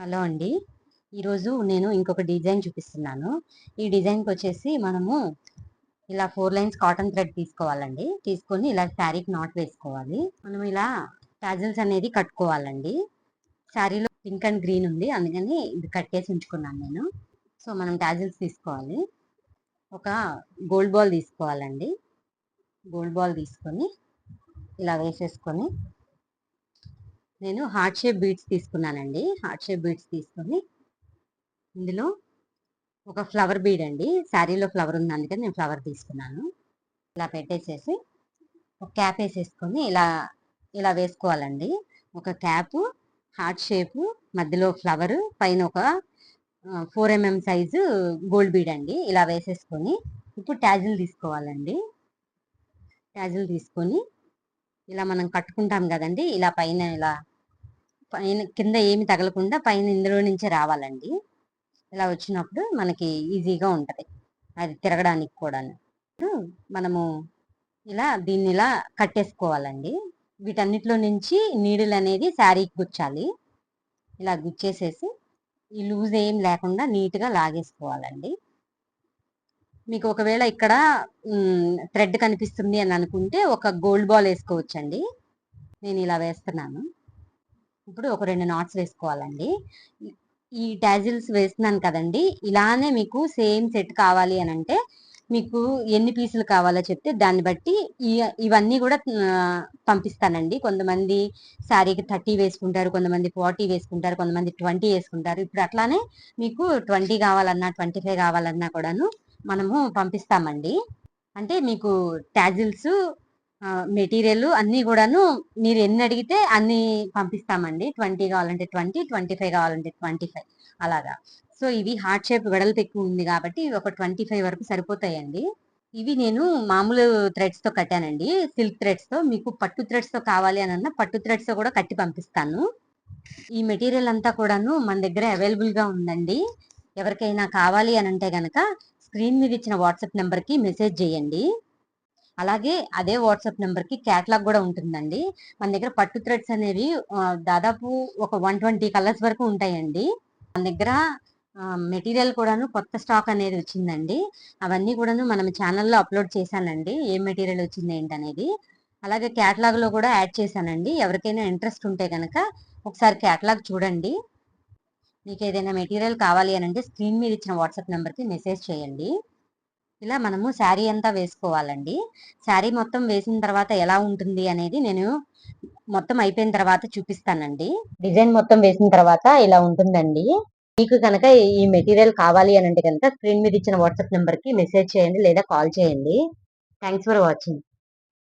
Hello అండి. ఈరోజు నేను ఇంకొక డిజైన్ చూపిస్తున్నాను. ఈ డిజైన్‌కొచ్చేసి మనము ఇలా 4 లైన్స్ కాటన్ థ్రెడ్ తీసుకోవాలండి. తీసుకొని ఇలా శారీకి నాట్ వేసుకోవాలి. మనం ఇలా టాజిల్స్ అనేది కట్టుకోవాలండి. శారీలో పింక్ అండ్ గ్రీన్ ఉంది. అందుకని ఇది కట్టేసి ఉంచుకున్నాను నేను. సో, మనం టాజిల్స్ తీసుకోవాలి. ఒక గోల్డ్ బాల్ తీసుకోవాలండి. గోల్డ్ బాల్ తీసుకొని ఇలా వేసేసుకొని నేను హార్ట్ షేప్ బీడ్స్ తీసుకున్నానండి. హార్ట్ షేప్ బీడ్స్ తీసుకొని ఇందులో ఒక ఫ్లవర్ బీడ్ అండి. శారీలో ఫ్లవర్ ఉంది అందుకని నేను ఫ్లవర్ తీసుకున్నాను. ఇలా పెట్టేసేసి ఒక క్యాప్ వేసేసుకొని ఇలా ఇలా వేసుకోవాలండి. ఒక క్యాపు, హార్ట్ షేపు, మధ్యలో ఫ్లవర్, పైన ఒక 4 mm సైజు గోల్డ్ బీడ్ అండి. ఇలా వేసేసుకొని ఇప్పుడు ట్యాజిల్ తీసుకోవాలండి. ట్యాజిల్ తీసుకొని ఇలా మనం కట్టుకుంటాం కదండి. ఇలా పైన ఇలా పైన కింద ఏమి తగలకుండా పైన ఇందులో నుంచే రావాలండి. ఇలా వచ్చినప్పుడు మనకి ఈజీగా ఉంటది. అది తిరగడానికి కూడాను. మనము దీన్ని ఇలా కట్టేసుకోవాలండి. వీటన్నిటిలో నుంచి నీడిల్ అనేది శారీకి గుచ్చాలి. ఇలా గుచ్చేసేసి ఈ లూజ్ ఏం లేకుండా నీట్‌గా లాగేసుకోవాలండి. మీకు ఒకవేళ ఇక్కడ థ్రెడ్ కనిపిస్తుంది అని అనుకుంటే ఒక గోల్డ్ బాల్ వేసుకోవచ్చండి. నేను ఇలా వేస్తున్నాను. ఇప్పుడు ఒక 2 నాట్స్ వేసుకోవాలండి. ఈ టాజిల్స్ వేస్తున్నాను కదండి. ఇలానే మీకు సేమ్ సెట్ కావాలి అని అంటే మీకు ఎన్ని పీసులు కావాలో చెప్తే దాన్ని బట్టి ఇవన్నీ కూడా పంపిస్తానండి. కొంతమంది శారీకి 30 వేసుకుంటారు, కొంతమంది 40 వేసుకుంటారు, కొంతమంది 20 వేసుకుంటారు. ఇప్పుడు అట్లానే మీకు 20 కావాలన్నా 25 కావాలన్నా కూడాను మనము పంపిస్తామండి. అంటే మీకు టాజిల్స్ మెటీరియల్ అన్నీ కూడాను మీరు ఎన్ని అడిగితే అన్ని పంపిస్తామండి. 20 కావాలంటే 20, 25 కావాలంటే 25 అలాగా. సో, ఇవి హార్ట్ షేప్ వెడల్పు ఎక్కువ ఉంది కాబట్టి ఒక 25 వరకు సరిపోతాయండి. ఇవి నేను మామూలు థ్రెడ్స్‌తో కట్టానండి. సిల్క్ థ్రెడ్స్‌తో. మీకు పట్టు థ్రెడ్స్‌తో కావాలి అనన్నా పట్టు థ్రెడ్స్‌తో కూడా కట్టి పంపిస్తాను. ఈ మెటీరియల్ అంతా కూడాను మన దగ్గర అవైలబుల్‌గా ఉందండి. ఎవరికైనా కావాలి అనంటే గనక స్క్రీన్ మీద ఇచ్చిన వాట్సాప్ నంబర్‌కి మెసేజ్ చేయండి. అలాగే అదే వాట్సాప్ నెంబర్‌కి క్యాటలాగ్ కూడా ఉంటుందండి. మన దగ్గర పట్టు థ్రెడ్స్ అనేవి దాదాపు ఒక 120 కలర్స్ వరకు ఉంటాయండి. మన దగ్గర మెటీరియల్ కూడాను కొత్త స్టాక్ అనేది వచ్చిందండి. అవన్నీ కూడాను మనం ఛానల్‌లో అప్‌లోడ్ చేశానండి. ఏం మెటీరియల్ వచ్చింది ఏంటనేది. అలాగే క్యాటలాగ్‌లో కూడా యాడ్ చేశానండి. ఎవరికైనా ఇంట్రెస్ట్ ఉంటే గనక ఒకసారి క్యాటలాగ్ చూడండి. మీకేదైనా మెటీరియల్ కావాలి అనంటే స్క్రీన్ మీద ఇచ్చిన వాట్సాప్ నెంబర్‌కి మెసేజ్ చేయండి. ఇలా మనము శారీ అంతా వేసుకోవాలండి. శారీ మొత్తం వేసిన తర్వాత ఎలా ఉంటుంది అనేది నేను మొత్తం అయిపోయిన తర్వాత చూపిస్తానండి. డిజైన్ మొత్తం వేసిన తర్వాత ఇలా ఉంటుందండి. మీకు కనుక ఈ మెటీరియల్ కావాలి అనంటే గనక స్క్రీన్ మీద ఇచ్చిన వాట్సాప్ నంబర్‌కి మెసేజ్ చేయండి లేదా కాల్ చేయండి. Thanks for watching.